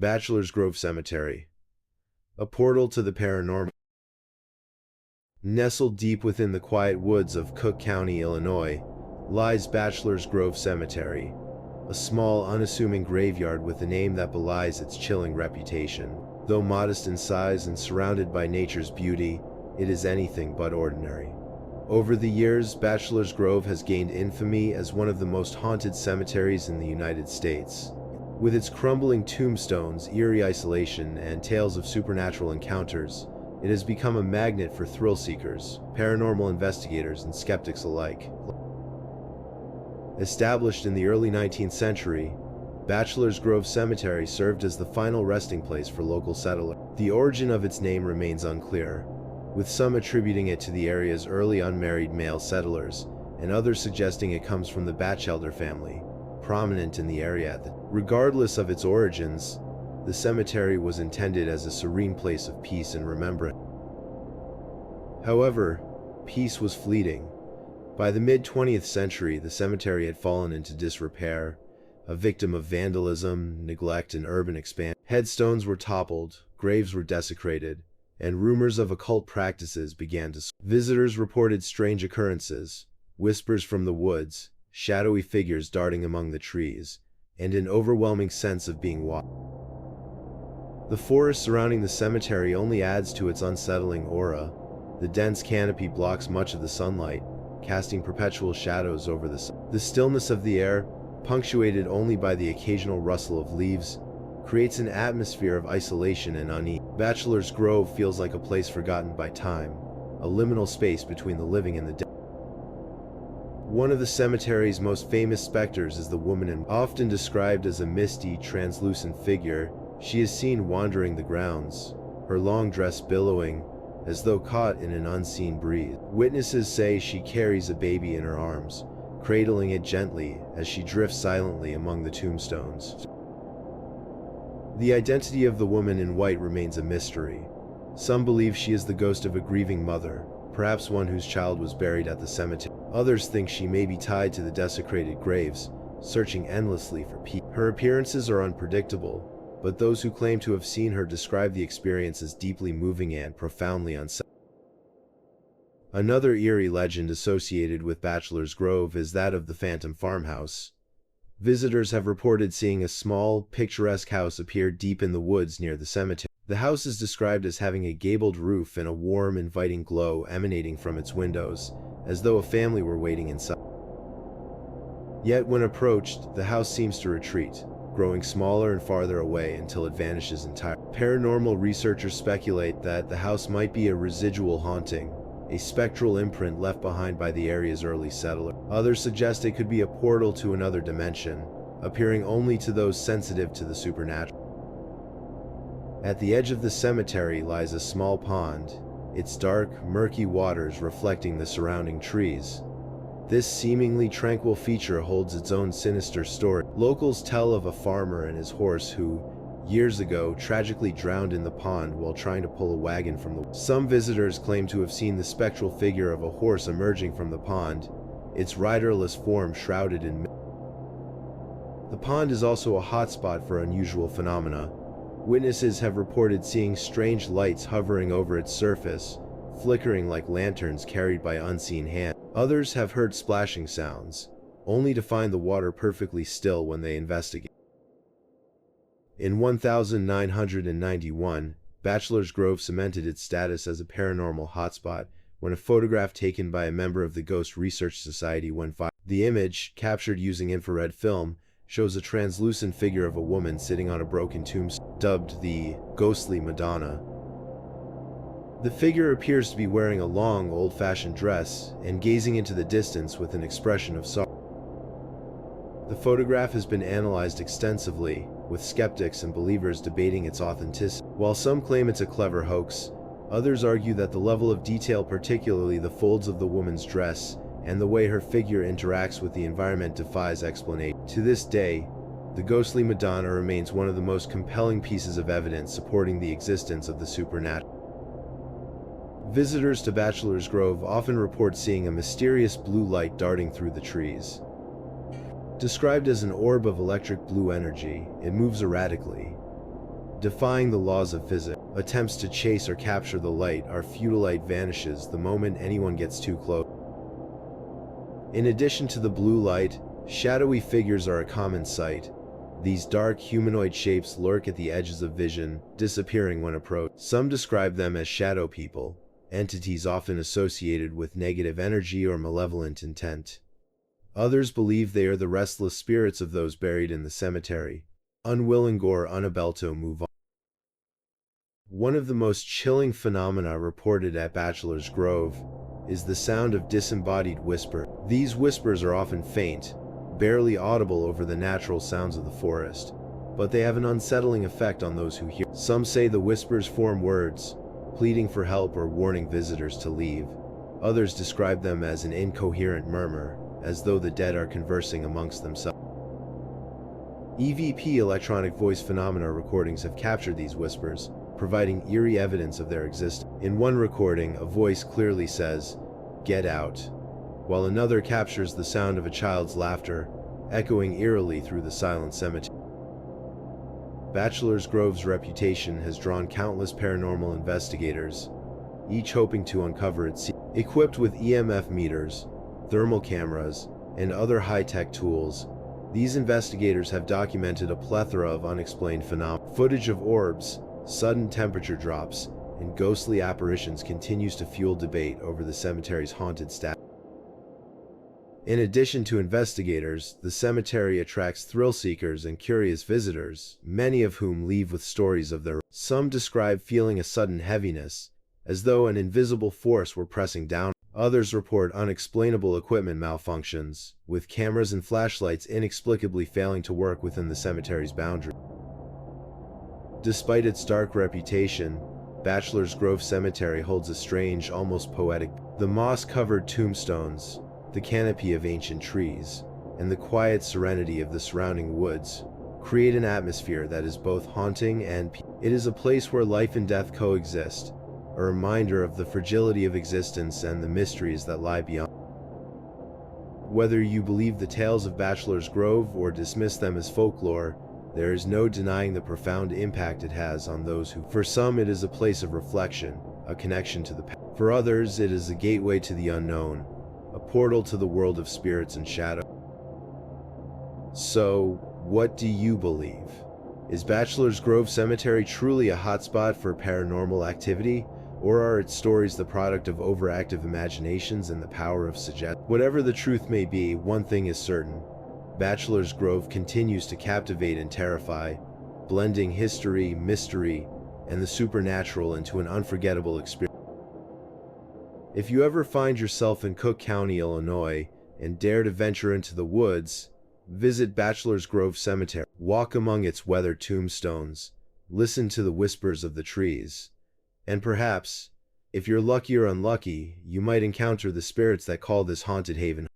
Bachelor's Grove Cemetery, a portal to the paranormal. Nestled deep within the quiet woods of Cook County, Illinois, lies Bachelor's Grove Cemetery, a small, unassuming graveyard with a name that belies its chilling reputation. Though modest in size and surrounded by nature's beauty, it is anything but ordinary. Over the years, Bachelor's Grove has gained infamy as one of the most haunted cemeteries in the United States. With its crumbling tombstones, eerie isolation, and tales of supernatural encounters, it has become a magnet for thrill seekers, paranormal investigators, and skeptics alike. Established in the early 19th century, Bachelor's Grove Cemetery served as the final resting place for local settlers. The origin of its name remains unclear, with some attributing it to the area's early unmarried male settlers, and others suggesting it comes from the Batchelder family, prominent in the area at the time. Regardless of its origins, the cemetery was intended as a serene place of peace and remembrance. However, peace was fleeting. By the mid-20th century, the cemetery had fallen into disrepair, a victim of vandalism, neglect, and urban expansion. Headstones were toppled, graves were desecrated, and rumors of occult practices began to spread. Visitors reported strange occurrences, whispers from the woods, shadowy figures darting among the trees, and an overwhelming sense of being watched. The forest surrounding the cemetery only adds to its unsettling aura. The dense canopy blocks much of the sunlight, casting perpetual shadows over the stillness of the air, punctuated only by the occasional rustle of leaves, creates an atmosphere of isolation and unease. Bachelor's Grove feels like a place forgotten by time, a liminal space between the living and the dead. One of the cemetery's most famous specters is the woman in, often described as a misty, translucent figure. She is seen wandering the grounds, her long dress billowing, as though caught in an unseen breeze. Witnesses say she carries a baby in her arms, cradling it gently as she drifts silently among the tombstones. The identity of the woman in white remains a mystery. Some believe she is the ghost of a grieving mother, perhaps one whose child was buried at the cemetery. Others think she may be tied to the desecrated graves, searching endlessly for peace. Her appearances are unpredictable, but those who claim to have seen her describe the experience as deeply moving and profoundly unsettling. Another eerie legend associated with Bachelor's Grove is that of the Phantom Farmhouse. Visitors have reported seeing a small, picturesque house appear deep in the woods near the cemetery. The house is described as having a gabled roof and a warm, inviting glow emanating from its windows, as though a family were waiting inside. Yet when approached, the house seems to retreat, growing smaller and farther away until it vanishes entirely. Paranormal researchers speculate that the house might be a residual haunting, a spectral imprint left behind by the area's early settlers. Others suggest it could be a portal to another dimension, appearing only to those sensitive to the supernatural. At the edge of the cemetery lies a small pond, its dark, murky waters reflecting the surrounding trees. This seemingly tranquil feature holds its own sinister story. Locals tell of a farmer and his horse who, years ago, tragically drowned in the pond while trying to pull a wagon from the. Some visitors claim to have seen the spectral figure of a horse emerging from the pond, its riderless form shrouded in mist. The pond is also a hotspot for unusual phenomena. Witnesses have reported seeing strange lights hovering over its surface, flickering like lanterns carried by unseen hands. Others have heard splashing sounds, only to find the water perfectly still when they investigate. In 1991, Bachelor's Grove cemented its status as a paranormal hotspot when a photograph taken by a member of the Ghost Research Society went viral. The image, captured using infrared film, shows a translucent figure of a woman sitting on a broken tombstone, dubbed the ghostly Madonna. The figure appears to be wearing a long, old-fashioned dress and gazing into the distance with an expression of sorrow. The photograph has been analyzed extensively, with skeptics and believers debating its authenticity. While some claim it's a clever hoax, others argue that the level of detail, particularly the folds of the woman's dress and the way her figure interacts with the environment, defies explanation. To this day, the ghostly Madonna remains one of the most compelling pieces of evidence supporting the existence of the supernatural. Visitors to Bachelor's Grove often report seeing a mysterious blue light darting through the trees. Described as an orb of electric blue energy, it moves erratically, defying the laws of physics. Attempts to chase or capture the light are futile. Light vanishes the moment anyone gets too close. In addition to the blue light, shadowy figures are a common sight. These dark humanoid shapes lurk at the edges of vision, disappearing when approached. Some describe them as shadow people, entities often associated with negative energy or malevolent intent. Others believe they are the restless spirits of those buried in the cemetery, unwilling or unable to move on. One of the most chilling phenomena reported at Bachelor's Grove is the sound of disembodied whisper. These whispers are often faint, barely audible over the natural sounds of the forest, but they have an unsettling effect on those who hear. Some say the whispers form words, pleading for help or warning visitors to leave. Others describe them as an incoherent murmur, as though the dead are conversing amongst themselves. EVP electronic voice phenomena recordings have captured these whispers, providing eerie evidence of their existence. In one recording, a voice clearly says, "Get out," while another captures the sound of a child's laughter, echoing eerily through the silent cemetery. Bachelor's Grove's reputation has drawn countless paranormal investigators, each hoping to uncover its secrets. Equipped with EMF meters, thermal cameras, and other high-tech tools, these investigators have documented a plethora of unexplained phenomena. Footage of orbs, sudden temperature drops, and ghostly apparitions continues to fuel debate over the cemetery's haunted status. In addition to investigators, the cemetery attracts thrill-seekers and curious visitors, many of whom leave with stories of their own. Some describe feeling a sudden heaviness, as though an invisible force were pressing down. Others report unexplainable equipment malfunctions, with cameras and flashlights inexplicably failing to work within the cemetery's boundaries. Despite its dark reputation, Bachelor's Grove Cemetery holds a strange, almost poetic. The moss-covered tombstones, the canopy of ancient trees, and the quiet serenity of the surrounding woods create an atmosphere that is both haunting and peaceful. It is a place where life and death coexist, a reminder of the fragility of existence and the mysteries that lie beyond. Whether you believe the tales of Bachelor's Grove or dismiss them as folklore, there is no denying the profound impact it has on those who. For some, it is a place of reflection, a connection to the past. For others, it is a gateway to the unknown, a portal to the world of spirits and shadow. So, what do you believe? Is Bachelor's Grove Cemetery truly a hotspot for paranormal activity, or are its stories the product of overactive imaginations and the power of suggestion? Whatever the truth may be, one thing is certain: Bachelor's Grove continues to captivate and terrify, blending history, mystery, and the supernatural into an unforgettable experience. If you ever find yourself in Cook County, Illinois, and dare to venture into the woods, visit Bachelor's Grove Cemetery. Walk among its weathered tombstones, listen to the whispers of the trees, and perhaps, if you're lucky or unlucky, you might encounter the spirits that call this haunted haven